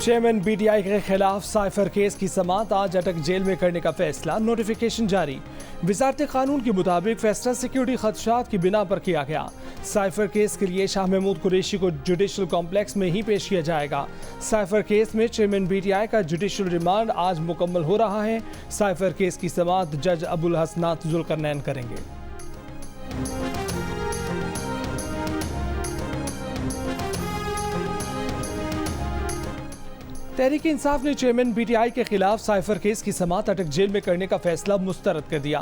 Chairman BTI के खिलाफ cipher case की समाअत आज अटक जेल में करने का फैसला। नोटिफिकेशन जारी। वजारत कानून के मुताबिक फैसला सिक्योरिटी खदशात की बिना पर किया गया। साइफर केस के लिए शाह महमूद कुरैशी को जुडिशल कॉम्प्लेक्स में ही पेश किया जाएगा। साइफर केस में चेयरमैन बीटीआई का जुडिशल रिमांड आज मुकम्मल हो रहा है। साइफर केस की समाअत जज अबुल हसनात जुल्करनैन करेंगे। तहरीक इंसाफ ने चेयरमैन बीटीआई के खिलाफ साइफर केस की समाअत अटक जेल में करने का फैसला मुस्तरद कर दिया।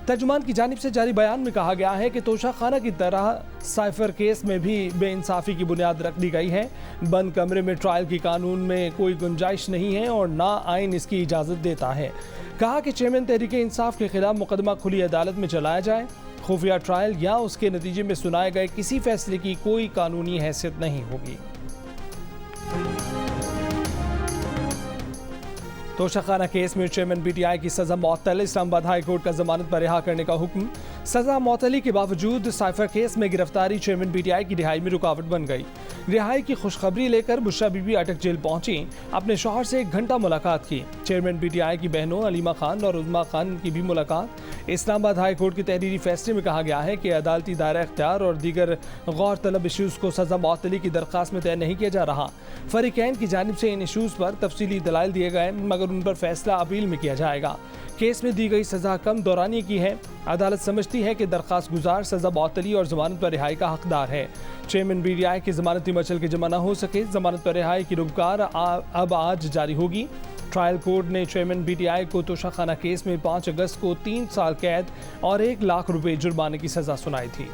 तर्जुमान की जानिब से जारी बयान में कहा गया है कि तोशाखाना की तरह साइफर केस में भी बेइंसाफी की बुनियाद रख दी गई है। बंद कमरे में ट्रायल की कानून में कोई गुंजाइश नहीं है और ना आइन इसकी इजाज़त देता है। कहा कि चेयरमैन तहरीक इंसाफ के खिलाफ मुकदमा खुली अदालत में चलाया जाए। खुफिया ट्रायल या उसके नतीजे में सुनाए गए किसी फैसले की कोई कानूनी हैसियत नहीं होगी। तोशाखाना केस में चेयरमैन बीटीआई की सजा मुअत्तल। इस्लामाबाद हाई कोर्ट का जमानत पर रिहा करने का हुक्म। सजा मुअत्तली के बावजूद साइफर केस में गिरफ्तारी चेयरमैन बीटीआई की रिहाई में रुकावट बन गई। रिहाई की खुशखबरी लेकर बुशरा बीबी अटक जेल पहुंची। अपने शौहर से 1 घंटा मुलाकात की। चेयरमैन बीटीआई की बहनों अलीमा खान और उज़्मा खान की भी मुलाकात। इस्लामाबाद हाई कोर्ट के तहरीरी फैसले में कहा गया है कि अदालती दायरा इख्तियार और दीगर गौर तलब इशूज़ को सजा मुअत्तली की दरख्वास्त में तय नहीं किया जा रहा। फरीकैन की जानिब से इन इशूज़ पर तफसीली दलाइल दिए गए मगर उन पर फैसला अपील में किया जाएगा। केस में दी गई सजा कम दौरानी की है। अदालत समझती है कि दरख्वास्त गुजार सजा मुअत्तली और जमानत पर रिहाई का हकदार है। चेयरमैन बीटीआई की जमानती मचल के जमा न हो सके। जमानत पर रिहाई की रुककार अब आज जारी होगी। ट्रायल कोर्ट ने चेयरमैन बीटीआई को तोशाखाना केस में 5 अगस्त को 3 साल कैद और 1 लाख रुपए जुर्माने की सजा सुनाई थी।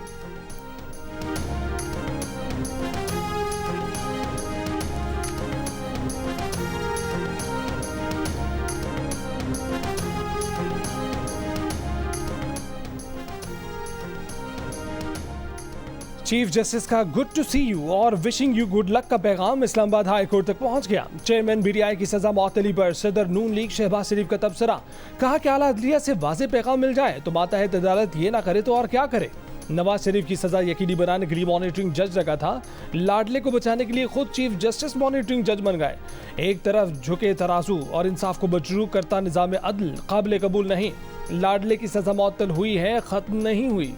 चीफ जस्टिस का गुड टू सी यू और विशिंग यू गुड लक का पैगाम इस्लामाबाद हाई कोर्ट तक पहुंच गया। चेयरमैन बीटीआई की सजा मुअत्तली पर सदर नून लीग शहबाज शरीफ का तबसरा। कहा कि आला अदलिया से वाज़ेह पैगाम मिल जाए तो मातहत अदालत ये ना करे तो और क्या करे। नवाज शरीफ की सजा यकीनी बनाने के लिए मॉनिटरिंग जज लगा था। लाडले को बचाने के लिए खुद चीफ जस्टिस मॉनिटरिंग जज बन गए। एक तरफ झुके तराजू और इंसाफ को मजरूह करता निज़ाम अदल काबिल कबूल नहीं। लाडले की सजा मुअत्तल हुई है, खत्म नहीं हुई।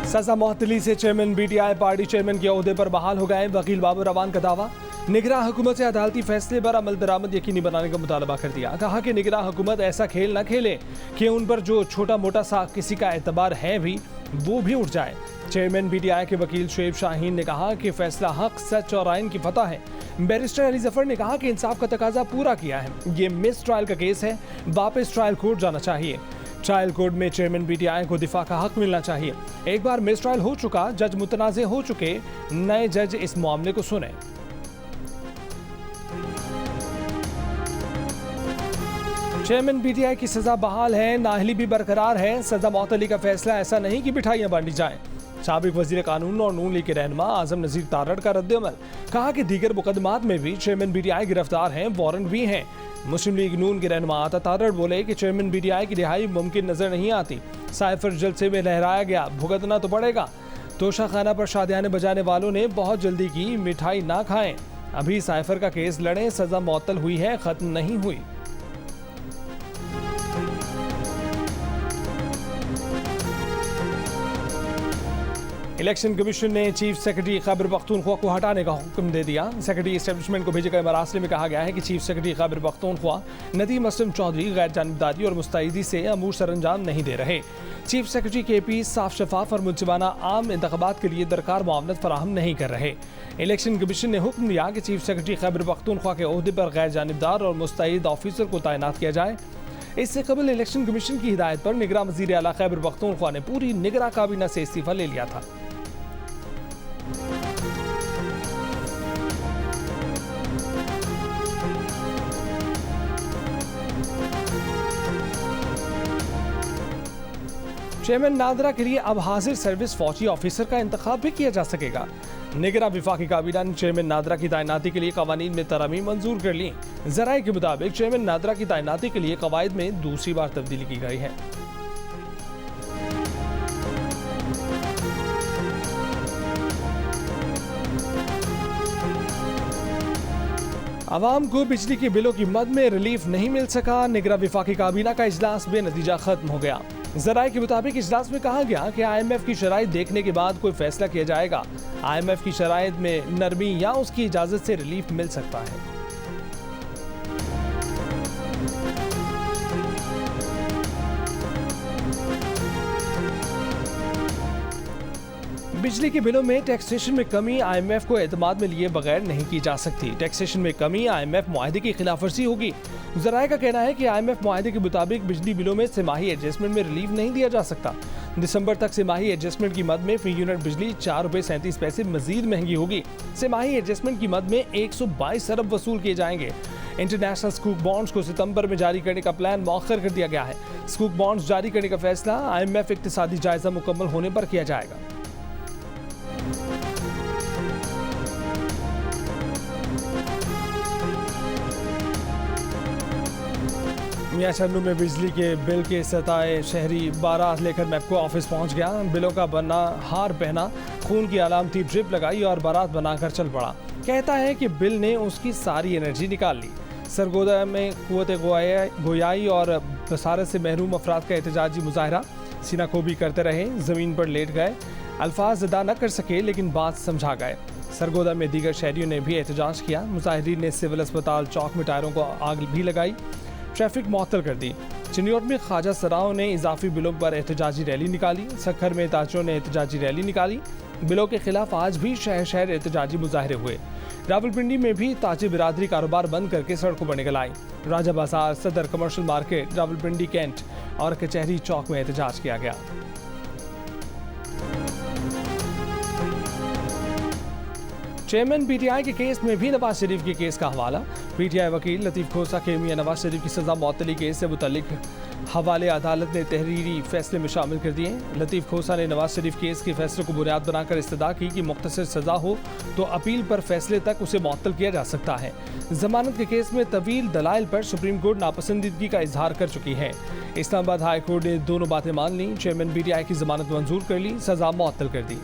सजा मुअत्तली से चेयरमैन बीटीआई पार्टी चेयरमैन के ओहदे पर बहाल हो गए। वकील बाबर रवान का दावा। निगरान हुकूमत से अदालती फैसले पर अमल दरामद यकीनी बनाने का मुतालबा कर दिया। कहा कि निगरान हुकूमत ऐसा खेल न खेले कि उन पर जो छोटा मोटा सा किसी का एतबार है भी वो भी उठ जाए। चेयरमैन बीटीआई के वकील शुएब शाहीन ने कहा कि फैसला हक, सच और आइन की फतह है। बैरिस्टर अली जफर ने कहा कि इंसाफ का तकाजा पूरा किया है। ये मिस ट्रायल का केस है, वापस ट्रायल कोर्ट जाना चाहिए। ट्रायल कोर्ट में चेयरमैन बीटीआई को दिफा का हक मिलना चाहिए। एक बार मिस ट्रायल हो चुका, जज मुतनाज़े हो चुके, नए जज इस मामले को सुने। चेयरमैन बीटीआई की सजा बहाल है, नाअहली भी बरकरार है। सजा मुअत्तली का फैसला ऐसा नहीं कि मिठाइयां बांटी जाएं। साबिक वजीर कानून और नून लीग के रहनुमा आजम नजीर तारड़ का रद्द-ए-अमल। कहा कि दीगर मुकदमात में भी चेयरमैन बीटीआई गिरफ्तार हैं, वारंट भी हैं। मुस्लिम लीग नून के रहनुमा आता तारड़ बोले कि चेयरमैन बीटीआई की रिहाई मुमकिन नजर नहीं आती। साइफर जलसे में लहराया गया, भुगतना तो पड़ेगा। तोशाखाना पर शादियाने बजाने वालों ने बहुत जल्दी की, मिठाई ना खाएं। अभी साइफर का केस लड़ें, सजा मुअत्तल हुई है, खत्म नहीं हुई। इलेक्शन कमीशन ने चीफ सेक्रेटरी खैबर पख्तूनख्वा को हटाने का हुक्म दे दिया। सेक्रेटरी एस्टेब्लिशमेंट को भेजे गए मरासले में कहा गया है कि चीफ सेक्रेटरी खैबर पख्तूनख्वा नदीम असलम चौधरी गैर जानिबदारी और मुस्तैदी से अमूर सरअंजाम नहीं दे रहे। चीफ सेक्रेटरी केपी साफ शफाफ और मुंसिफाना आम इंतखाबात के लिए दरकार मुआवनत फराहम नहीं कर रहे। इलेक्शन कमीशन ने हुक्म दिया कि चीफ सेक्रेटरी खैबर पख्तूनख्वा के ओहदे पर गैर जानिबदार और मुस्तैद ऑफिसर को तैनात किया जाए। इससे कबल इलेक्शन कमीशन की हिदायत पर निगरान वज़ीर आला खैबर पख्तूनख्वा ने पूरी निगरान काबीना से इस्तीफा ले लिया था। चेयरमैन नादरा के लिए अब हाजिर सर्विस फौजी ऑफिसर का इंतखाब भी किया जा सकेगा। निगरान विफाकी काबीना ने चेयरमैन नादरा की तैनाती के लिए कवानीन में तरमीम मंजूर कर ली। जराये के मुताबिक चेयरमैन नादरा की तैनाती के लिए कवायद में दूसरी बार तब्दीली की गई है। आवाम को बिजली के बिलों की मद में रिलीफ नहीं मिल सका। निगरां वफाकी काबीना का इजलास बेनतीजा खत्म हो गया। जराये के मुताबिक इजलास में कहा गया कि IMF की शराइत देखने के बाद कोई फैसला किया जाएगा। IMF की शराइत में नरमी या उसकी इजाजत से रिलीफ मिल सकता है। बिजली के बिलों में टैक्सेशन में कमी IMF को एतमाद में लिए बगैर नहीं की जा सकती। टैक्सेशन में कमी IMF मुआहदे की खिलाफवर्जी होगी। जराये का कहना है कि IMF मुआहदे के मुताबिक बिजली बिलों में तिमाही एडजस्टमेंट में रिलीफ नहीं दिया जा सकता। दिसंबर तक तिमाही एडजस्टमेंट की मद में फी यूनिट बिजली 4 रुपये 37 पैसे मजीद महंगी होगी। तिमाही एडजस्टमेंट की मद में 122 अरब वसूल किए जाएंगे। इंटरनेशनल स्कूक बॉन्ड्स को सितंबर में जारी करने का प्लान मौखर कर दिया गया है। स्कूक बॉन्ड्स जारी करने का फैसला IMF इक्तिसादी जायजा मुकम्मल होने पर किया जाएगा। मियां चन्नू में बिजली के बिल के सताए शहरी बारात लेकर मैपको ऑफिस पहुंच गया। बिलों का बना हार पहना, खून की अलामती ड्रिप लगाई और बारात बनाकर चल पड़ा। कहता है कि बिल ने उसकी सारी एनर्जी निकाल ली। सरगोदा में कुव्वत गोयाई और बसारत से महरूम अफराद का एहतजाजी मुजाहरा, सीनाकोबी करते रहे, जमीन पर लेट गए, अल्फाज अदा न कर सके लेकिन बात समझा गए। सरगोदा में दीगर शहरियों ने भी एहतजाज किया। मुजाहिरीन ने सिविल अस्पताल चौक में टायरों को आग भी लगाई, ट्रैफिक मुअत्तल कर दी। चिन्योट में ख्वाजा सराओं ने इजाफी बिलों पर एहतजाजी रैली निकाली। सखर में ताजरों ने एहतजाजी रैली निकाली। बिलों के खिलाफ आज भी शहर शहर एहतजाजी मुजाहरे हुए। रावलपिंडी में भी ताजिर बिरादरी कारोबार बंद करके सड़कों पर निकल आई। राजा बाजार, सदर, कमर्शियल मार्केट, रावलपिंडी कैंट और कचहरी चौक में एहतजाज किया गया। चेयरमैन PTI के केस में भी नवाज शरीफ के केस का हवाला। PTI वकील लतीफ खोसा के मियां नवाज शरीफ की सजा मुअत्तली केस से मुतल्लिक हवाले अदालत ने तहरीरी फैसले में शामिल कर दिए। लतीफ खोसा ने नवाज शरीफ केस के फैसले को बुनियाद बनाकर इस्तदा की कि मुख्तसर सजा हो तो अपील पर फैसले तक उसे मुअत्तल किया जा सकता है। जमानत के केस में तवील दलाइल पर सुप्रीम कोर्ट नापसंदीदगी का इजहार कर चुकी है। इस्लामाबाद हाई कोर्ट ने दोनों बातें मान ली। चेयरमैन PTI की जमानत मंजूर कर ली, सजा मुअत्तल कर दी।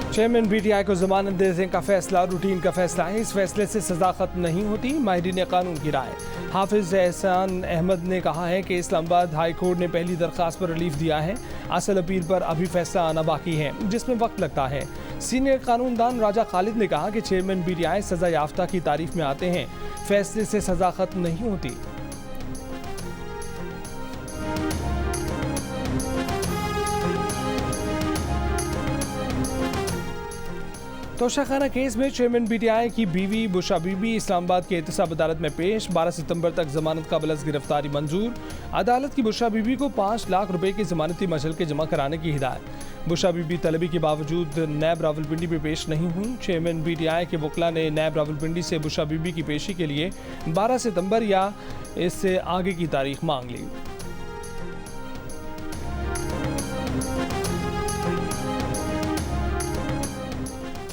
चेयरमैन PTI को जमानत देने का फैसला रूटीन का फैसला है। इस फैसले से सजा खत्म नहीं होती, माहिरीन कानून की राय। हाफिज एहसान अहमद ने कहा है कि इस्लामाबाद हाई कोर्ट ने पहली दरख्वास्त पर रिलीफ दिया है। असल अपील पर अभी फैसला आना बाकी है, जिसमें वक्त लगता है। सीनियर कानूनदान राजा खालिद ने कहा कि चेयरमैन PTI सजा याफ्ता की तारीफ में आते हैं, फैसले से सजा खत्म नहीं होती। तोशाखाना केस में चेयरमैन PTI की बीवी बुशा बीबी इस्लामाबाद की एहतसाब अदालत में पेश। 12 सितंबर तक जमानत काबिल गिरफ्तारी मंजूर। अदालत की बुशा बीबी को 5 लाख रुपए की जमानती मशल के जमा कराने की हिदायत। बुशा बीबी तलबी के बावजूद नैब रावलपिंडी में पेश नहीं हुई। चेयरमैन PTI के वकला ने नैब रावलपिंडी से बुशा बीबी की पेशी के लिए 12 सितंबर या इससे आगे की तारीख मांग ली।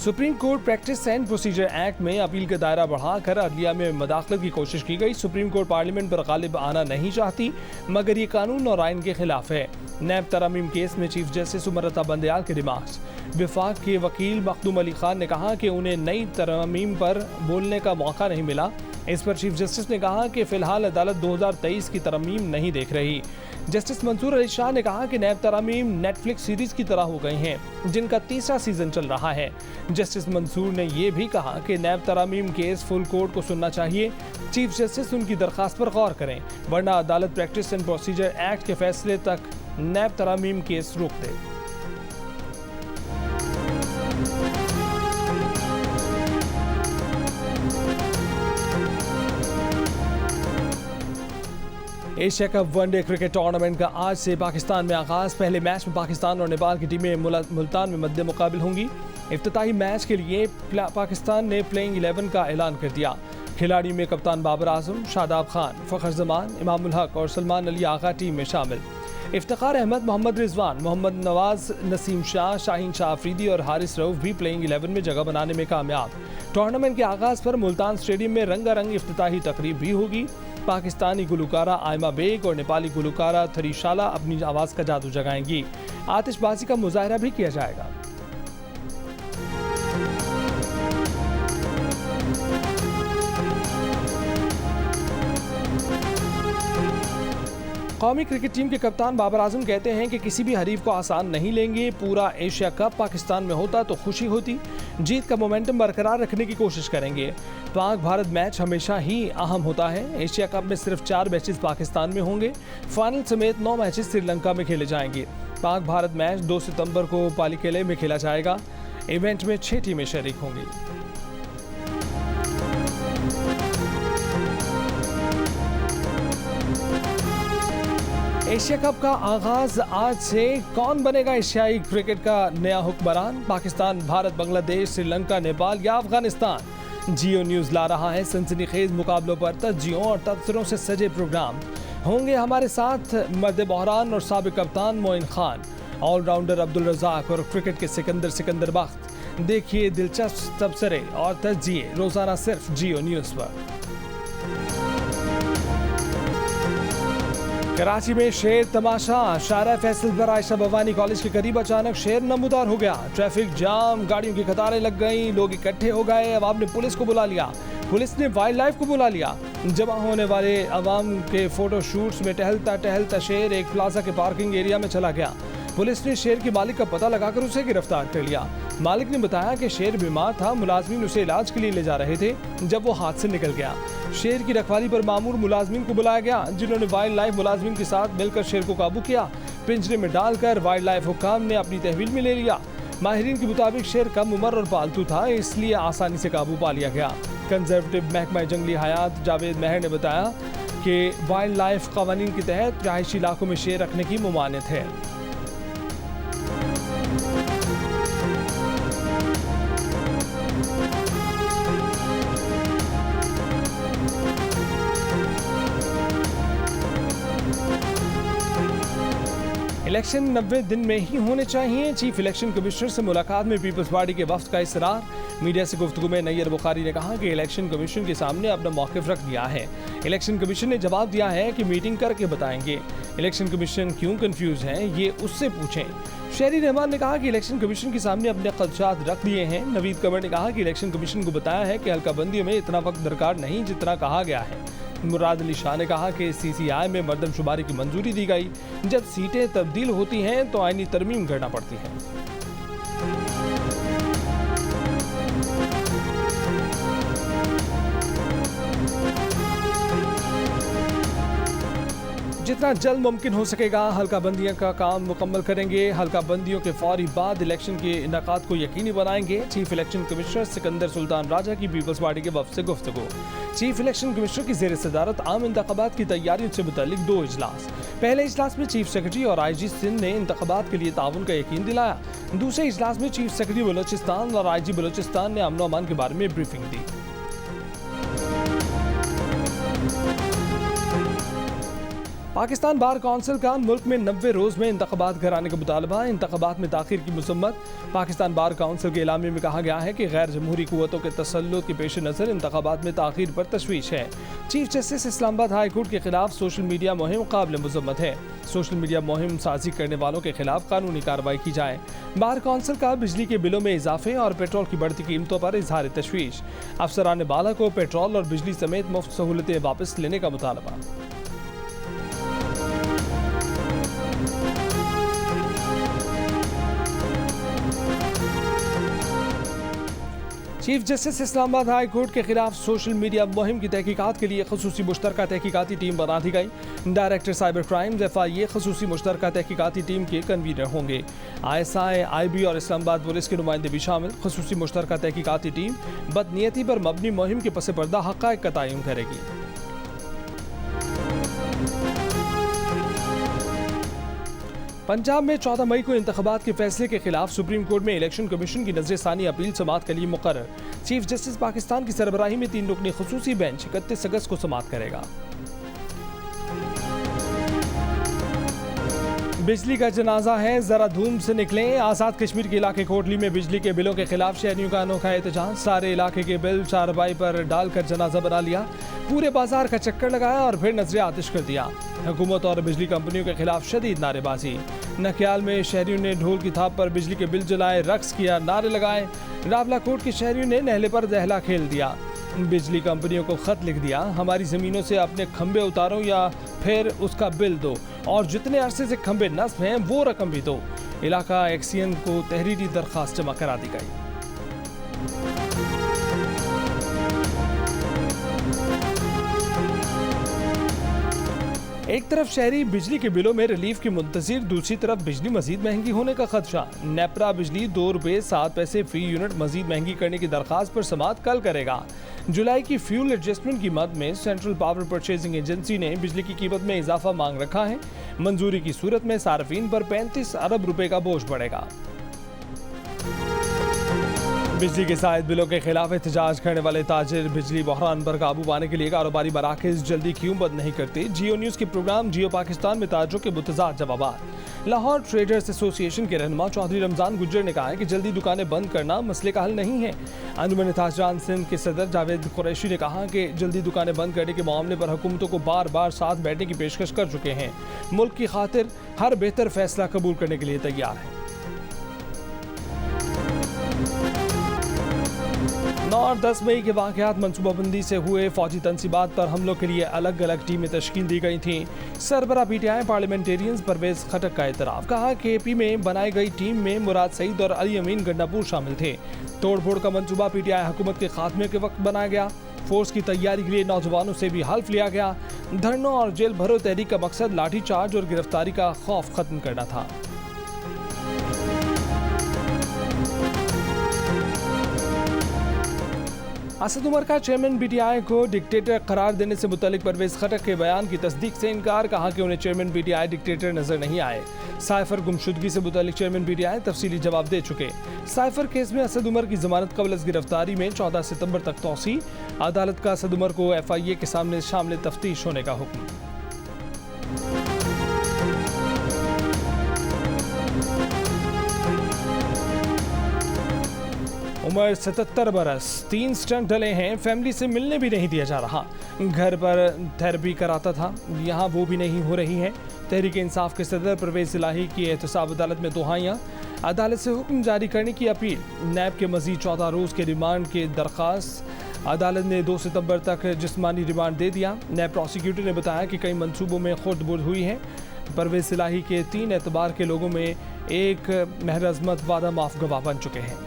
Supreme court practice and procedure act में अपील का दायरा बढ़ाकर अदलिया में मदाखलत की कोशिश की गई। सुप्रीम कोर्ट पार्लियामेंट पर गालिब आना नहीं चाहती, मगर ये कानून और आइन के खिलाफ है। नैब तरामीम केस में चीफ जस्टिस उमर बंदयाल के रिमार्क्स। विफाक के वकील मखदूम अली खान ने कहा कि उन्हें नई तरामीम पर बोलने का मौका नहीं मिला। इस पर चीफ जस्टिस ने कहा कि फिलहाल अदालत 2023 की तरमीम नहीं देख रही। जस्टिस मंसूर अली शाह ने कहा कि नैब तरामीम नेटफ्लिक्स सीरीज की तरह हो गई हैं, जिनका तीसरा सीजन चल रहा है। जस्टिस मंसूर ने यह भी कहा कि नैब तरामीम केस फुल कोर्ट को सुनना चाहिए। चीफ जस्टिस उनकी दरखास्त पर गौर करें, वरना अदालत प्रैक्टिस एंड प्रोसीजर एक्ट के फैसले तक नैब तरामीम केस रोक दे। Asia cup one day cricket tournament का आज से पाकिस्तान में आगाज। पहले मैच में पाकिस्तान और नेपाल की टीमें मुल्तान में मद्दे मुकाबिल होंगी। इफ्तिताही मैच के लिए पाकिस्तान ने प्लेइंग 11 का ऐलान कर दिया। खिलाड़ी में कप्तान बाबर आजम, शादाब खान, फ़खर जमान, इमामुल हक और सलमान अली आगा टीम में शामिल। इफ्तिखार अहमद, मोहम्मद रिजवान, मोहम्मद नवाज, नसीम शाह, शाहीन शाह अफरीदी और हारिस रऊफ भी प्लेइंग 11 में जगह बनाने में कामयाब। टूर्नामेंट के आगाज पर मुल्तान स्टेडियम में रंगारंग इफ्तिताही तकरीब भी होगी। पाकिस्तानी गुलकारा आयमा बेग और नेपाली गुलकारा थरीशाला अपनी आवाज़ का जादू जगाएंगी। आतिशबाजी का मुजाहरा भी किया जाएगा। कौमी क्रिकेट टीम के कप्तान बाबर आजम कहते हैं कि किसी भी हरीफ को आसान नहीं लेंगे। पूरा एशिया कप पाकिस्तान में होता तो खुशी होती। जीत का मोमेंटम बरकरार रखने की कोशिश करेंगे। पाक भारत मैच हमेशा ही अहम होता है। एशिया कप में सिर्फ 4 मैचेस पाकिस्तान में होंगे। फाइनल समेत 9 मैचेस श्रीलंका में खेले जाएंगे। पाक भारत मैच 2 सितंबर को पालीकेले में खेला जाएगा। इवेंट में 6 टीमें शरीक होंगी। एशिया कप का आगाज आज से। कौन बनेगा एशियाई क्रिकेट का नया हुक्मरान? पाकिस्तान, भारत, बांग्लादेश, श्रीलंका, नेपाल या अफगानिस्तान? जियो न्यूज़ ला रहा है सनसनीखेज मुकाबलों पर तज्जियों और तबसरों से सजे प्रोग्राम। होंगे हमारे साथ मर्द बहरान और साबिक कप्तान मोइन खान, ऑलराउंडर अब्दुल रज़ाक और क्रिकेट के सिकंदर बख्त। देखिए दिलचस्प तबसरे और तज्जिए रोजाना सिर्फ जियो न्यूज़ पर। कराची में शेर तमाशा। शारा फैसल पर आयशा भवानी कॉलेज के करीब अचानक शेर नमूदार हो गया। ट्रैफिक जाम, गाड़ियों की कतारें लग गईं, लोग इकट्ठे हो गए। अवाम ने पुलिस को बुला लिया, पुलिस ने वाइल्ड लाइफ को बुला लिया। जमा होने वाले अवाम के फोटो शूट्स में टहलता शेर एक प्लाजा के पार्किंग एरिया में चला गया। पुलिस ने शेर के मालिक का पता लगाकर उसे गिरफ्तार कर लिया। मालिक ने बताया कि शेर बीमार था, मुलाजमीन उसे इलाज के लिए ले जा रहे थे जब वो हाथ से निकल गया। शेर की रखवाली पर मामूर मुलाजमीन को बुलाया गया, जिन्होंने वाइल्ड लाइफ मुलाजमीन के साथ मिलकर शेर को काबू किया। पिंजरे में डालकर वाइल्ड लाइफ हुक्काम ने अपनी तहवील में ले लिया। माहिरीन के मुताबिक शेर कम उम्र और पालतू था, इसलिए आसानी से काबू पा लिया गया। कंजर्वेटिव महकमा जंगली हयात जावेद मेहर ने बताया कि वाइल्ड लाइफ कवानीन के तहत रहायशी इलाकों में शेर रखने की मुमानियत है। इलेक्शन 90 दिन में ही होने चाहिए। चीफ इलेक्शन कमिश्नर से मुलाकात में पीपल्स पार्टी के वफ्द का इसरार। मीडिया से गुफ्तगू में नैयर बुखारी ने कहा कि इलेक्शन कमीशन के सामने अपना मौक़िफ़ रख दिया है। इलेक्शन कमीशन ने जवाब दिया है कि मीटिंग करके बताएंगे। इलेक्शन कमीशन क्यों कंफ्यूज है, ये उससे पूछें। शहरी रहमान ने कहा कि इलेक्शन कमीशन के सामने अपने ख़दशात रख दिए हैं। नवीद कमर ने कहा कि इलेक्शन कमीशन को बताया है कि हल्का बंदियों में इतना वक्त दरकार नहीं जितना कहा गया है। मुराद अली शाह ने कहा कि CCI में मर्दमशुमारी की मंजूरी दी गई। जब सीटें तब्दील होती हैं तो आईनी तरमीम करना पड़ती है। जितना जल्द मुमकिन हो सकेगा हल्का बंदियों का काम मुकम्मल करेंगे। हल्का बंदियों के फौरी बाद इलेक्शन के इनेकाद को यकीनी बनाएंगे। Chief election commissioner Sikandar Sultan Raja की पीपल्स पार्टी के वफ्द से गुफ्तगू। चीफ इलेक्शन कमिश्नर की ज़ेर सदारत आम इंतखाबात की तैयारियों से मुतल्लिक 2 इजलास। पहले इजलास में चीफ सेक्रेटरी और IG सिंध ने इंतखाबात के लिए ताउन का यकीन दिलाया। दूसरे इजलास में चीफ सेक्रेटरी बलोचिस्तान और IG बलोचिस्तान ने अमन अमान के बारे में ब्रीफिंग दी। पाकिस्तान बार काउंसिल का मुल्क में 90 रोज़ में इंतखाबात कराने का मुतालबा। इंतखाबात में ताख़ीर की मज़म्मत। पाकिस्तान बार काउंसिल के एलामे में कहा गया है कि गैर जमहूरी क़ुव्वतों के तसल्लुत के पेश नज़र इंतखाबात में ताख़ीर पर तशवीश है। Chief justice Islamabad high court के खिलाफ सोशल मीडिया मुहिम काबिल मज़म्मत है। सोशल मीडिया मुहिम साजी करने वालों के खिलाफ कानूनी कार्रवाई की जाए। बार काउंसिल का बिजली के बिलों में इजाफे और पेट्रोल की बढ़ती कीमतों पर इजहार तशवीश। अफसरान बाला को पेट्रोल और बिजली समेत मुफ्त सहूलतें वापस लेने का मुतालबा। Chief justice Islamabad high court के खिलाफ सोशल मीडिया मुहिम की तहकीकात के लिए खसूसी मुश्तरका तहकीकाती टीम बना दी गई। डायरेक्टर साइबर क्राइम्स FIA खसूसी मुश्तरका तहकीकाती टीम के कन्वीनर होंगे। ISI, IB और इस्लामाबाद पुलिस के नुमाइंदे भी शामिल। खसूसी मुश्तरका तहकीकाती टीम बदनीयती पर मबनी मुहिम के पस पर्दा हक़ाइक़ का तयन करेगी। पंजाब में 14 मई को इंतखाबात के फैसले के खिलाफ सुप्रीम कोर्ट में इलेक्शन कमीशन की नज़र-ए-सानी अपील समाअत के लिए मुकर्रर। चीफ जस्टिस पाकिस्तान की सरबराही में 3 रुकनी खसूसी बेंच 31 अगस्त को समाअत करेगा। बिजली का जनाजा है, जरा धूम से निकलें। आज़ाद कश्मीर के इलाके कोटली में बिजली के बिलों के खिलाफ शहरियों का अनोखा एहतजाज। सारे इलाके के बिल चारपाई पर डालकर जनाजा बना लिया। पूरे बाजार का चक्कर लगाया और फिर नजरे आतिश कर दिया। हुकूमत और बिजली कंपनियों के खिलाफ शदीद नारेबाजी। नक्याल में शहरियों ने ढोल की थाप पर बिजली के बिल जलाए, रक्स किया, नारे लगाए। रावला कोट के शहरियों ने नहले पर दहला खेल दिया। बिजली कंपनियों को खत लिख दिया, हमारी ज़मीनों से अपने खंभे उतारो या फिर उसका बिल दो, और जितने अरसे से खंभे नस्ब हैं वो रकम भी दो। इलाका एक्सियन को तहरीरी दरख्वास्त जमा करा दी गई। एक तरफ शहरी बिजली के बिलों में रिलीफ की मुंतजिर, दूसरी तरफ बिजली मजीद महंगी होने का खदशा। नेपरा बिजली 2 रुपये 7 पैसे फी यूनिट मजीद महंगी करने की दरखास्त पर समाअत कल करेगा। जुलाई की फ्यूल एडजस्टमेंट की मद में सेंट्रल पावर परचेजिंग एजेंसी ने बिजली की कीमत में इजाफा मांग रखा है। मंजूरी की सूरत में सार्फिन पर 35 अरब रुपए का बोझ बढ़ेगा। बिजली के साइद बिलों के खिलाफ एहतजाज करने वाले ताजिर बिजली बहरान पर काबू पाने के लिए कारोबारी मराकज़ जल्दी क्यों बंद नहीं करते? जियो न्यूज़ के प्रोग्राम जियो पाकिस्तान में ताजरों के मुतज़ाद जवाबात। लाहौर ट्रेडर्स एसोसिएशन के रहनुमा चौधरी रमजान गुज्जर ने कहा है कि जल्दी दुकानें बंद करना मसले का हल नहीं है। अंजुमन ताजरान सिंध के सदर जावेद कुरैशी ने कहा कि जल्दी दुकानें बंद करने के मामले पर हुकूमतों को बार बार साथ बैठने की पेशकश कर चुके हैं। मुल्क की खातिर हर बेहतर फैसला कबूल करने के लिए तैयार है। 9 और 10 मई के वाक़यात मनसूबाबंदी से हुए फौजी तनसीबात पर हमलों के लिए अलग अलग टीमें तश्कील दी गई थीं। सरबरा PTI पार्लियामेंटेरियंस परवेज खटक का एतराफ़, कहा कि AP में बनाई गई टीम में मुराद सईद और अली अमीन गंडापुर शामिल थे। तोड़ फोड़ का मनसूबा PTI हुकूमत के खात्मे के वक्त बनाया गया। फोर्स की तैयारी के लिए नौजवानों से भी हल्फ लिया गया। धरनों और जेल भरो तहरीक का मकसद लाठी चार्ज और गिरफ्तारी का खौफ खत्म करना था। असद उमर का चेयरमैन PTI को डिक्टेटर करार देने से मुतल्लिक परवेज खटक के बयान की तस्दीक से इनकार, कहा कि उन्हें चेयरमैन PTI डिक्टेटर नजर नहीं आए। साइफर गुमशुदगी से मुतल्लिक चेयरमैन PTI तफसीली जवाब दे चुके। साइफर केस में असद उमर की जमानत कबल अज़ गिरफ्तारी में 14 सितंबर तक तौसी। अदालत का असद उमर को FIA के सामने शामिल तफ्तीश होने का हुक्म। उम्र 77 बरस, 3 स्टंट डले हैं, फैमिली से मिलने भी नहीं दिया जा रहा। घर पर थेरेपी कराता था, यहाँ वो भी नहीं हो रही है। तहरीक इंसाफ के सदर परवेज इलाही की एहतसाब अदालत में दुहाइयाँ, अदालत से हुक्म जारी करने की अपील। नैब के मजीद 14 रोज़ के रिमांड की दरख्वास्त, अदालत ने 2 सितंबर तक जिस्मानी रिमांड दे दिया। नैब प्रोसिक्यूटर ने बताया कि कई मनसूबों में खुर्द बुर्द हुई है। परवेज इलाही के 3 एतबार के लोगों में एक महर अज़मत वादा माफ गवाह बन चुके हैं।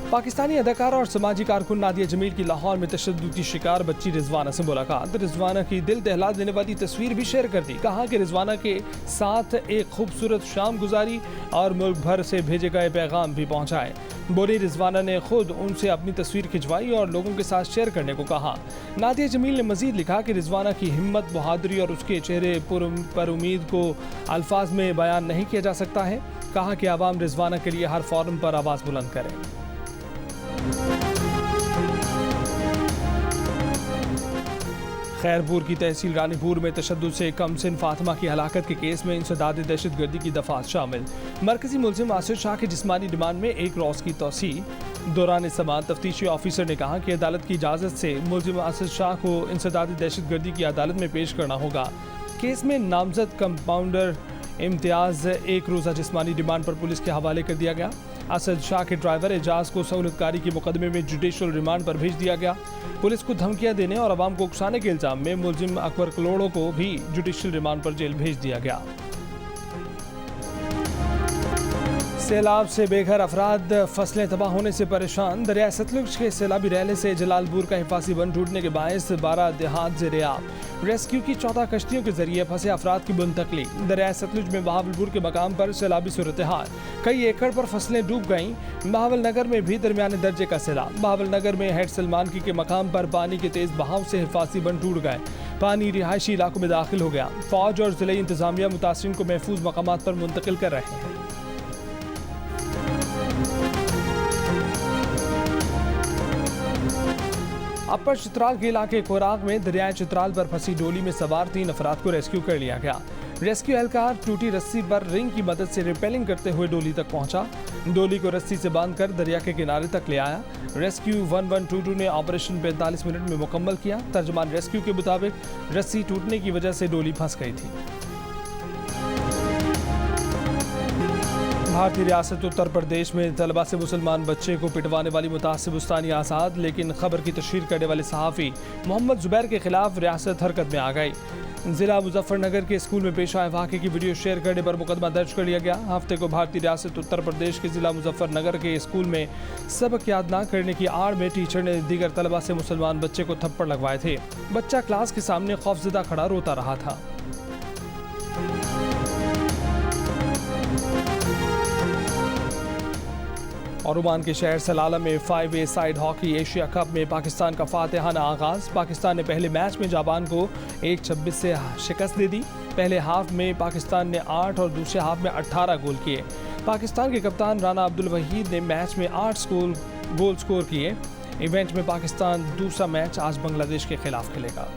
पाकिस्तानी अदाकारा और समाजी कारकुन नादिया जमील की लाहौर में तशद्दुद की शिकार बच्ची रिजवाना से मुलाकात। रिजवाना की दिल दहला देने वाली तस्वीर भी शेयर कर दी। कहा कि रिजवाना के साथ एक खूबसूरत शाम गुजारी और मुल्क भर से भेजे गए पैगाम भी पहुंचाए। बोली रिजवाना ने खुद उनसे अपनी तस्वीर खिंचवाई और लोगों के साथ शेयर करने को कहा। नादिया जमील ने मजीद लिखा कि रिजवाना की हिम्मत, बहादुरी और उसके चेहरे पर उम्मीद को अल्फाज में बयान नहीं किया जा सकता है। कहा कि आवाम रिजवाना के लिए हर फोरम पर आवाज़ बुलंद करें। खैरपुर की तहसील रानीपुर में तशद्दुद से कमसिन फातिमा की हलाकत के केस में इंसदाद दहशतगर्दी की दफात शामिल। मरकजी मुलजिम आसिफ शाह की जिस्मानी रिमांड में 1 रोज़ की तौसी। दौरान समाअत तफ्तीशी ऑफिसर ने कहा कि अदालत की इजाज़त से मुलजिम आसिफ शाह को इंसदाद दहशतगर्दी की अदालत में पेश करना होगा। केस में नामजद कंपाउंडर इम्तियाज़ 1 रोज़ा जिस्मानी रिमांड पर पुलिस के हवाले कर दिया गया। असद शाह के ड्राइवर एजाज को सहूलतकारी के मुकदमे में जुडिशल रिमांड पर भेज दिया गया। पुलिस को धमकियां देने और आवाम को उकसाने के इल्जाम में मुलजिम अकबर कलोड़ों को भी जुडिशल रिमांड पर जेल भेज दिया गया। सैलाब से बेघर अफराद, फसलें तबाह होने से परेशान। दरिया सतलुज के सैलाबी रैले से जलालपुर का हिफाजी बंद टूटने के बायस 12 देहात ज़ेर-ए-आब। रेस्क्यू की 14 कश्तियों के जरिए फंसे अफराद की मुंतकली। दरिया सतलुज में बहावलपुर के मकाम पर सैलाबी सूरत हाल, कई एकड़ पर फसलें डूब गईं। बहावल नगर में भी दरमियाने दर्जे का सैलाब। बहावल नगर में हेड सलमानकी के मकाम पर पानी के तेज बहाव से हिफाजी बंद टूट गए। पानी रिहायशी इलाकों में दाखिल हो गया। फौज और जिले इंतजामिया मुतासरीन को महफूज मकामात पर मुंतकिल कर रहे हैं। अपर चित्राल के इलाके कोराग में दरियाए चित्राल पर फंसी डोली में सवार 3 अफराद को रेस्क्यू कर लिया गया। रेस्क्यू एहलकार टूटी रस्सी पर रिंग की मदद से रिपेलिंग करते हुए डोली तक पहुंचा। डोली को रस्सी से बांधकर दरिया के किनारे तक ले आया। रेस्क्यू 1122 ने ऑपरेशन 45 मिनट में मुकम्मल किया। तर्जमान रेस्क्यू के मुताबिक रस्सी टूटने की वजह से डोली फंस गई थी। भारतीय रियासत उत्तर प्रदेश में तलबा से मुसलमान बच्चे को पिटवाने वाली मुतासिब उस्तानी आज़ाद, लेकिन खबर की तशहीर करने वाले सहाफ़ी मोहम्मद जुबैर के खिलाफ रियासत हरकत में आ गई। जिला मुजफ्फरनगर के स्कूल में पेश आए वाक़े की वीडियो शेयर करने पर मुकदमा दर्ज कर लिया गया। हफ्ते को भारतीय रियासत उत्तर प्रदेश के जिला मुजफ्फरनगर के स्कूल में सबक याद न करने की आड़ में टीचर ने दीगर तलबा से मुसलमान बच्चे को थप्पड़ लगवाए थे। बच्चा क्लास के सामने खौफजदा खड़ा रोता रहा था। और ओमान के शहर सलाला में 5A side hockey Asia cup में पाकिस्तान का फातिहाना आगाज। पाकिस्तान ने पहले मैच में जापान को 1-26 से शिकस्त दे दी। पहले हाफ में पाकिस्तान ने 8 और दूसरे हाफ में 18 गोल किए। पाकिस्तान के कप्तान राना अब्दुल वहीद ने मैच में 8 गोल स्कोर किए। इवेंट में पाकिस्तान दूसरा मैच आज बांग्लादेश के खिलाफ खेलेगा।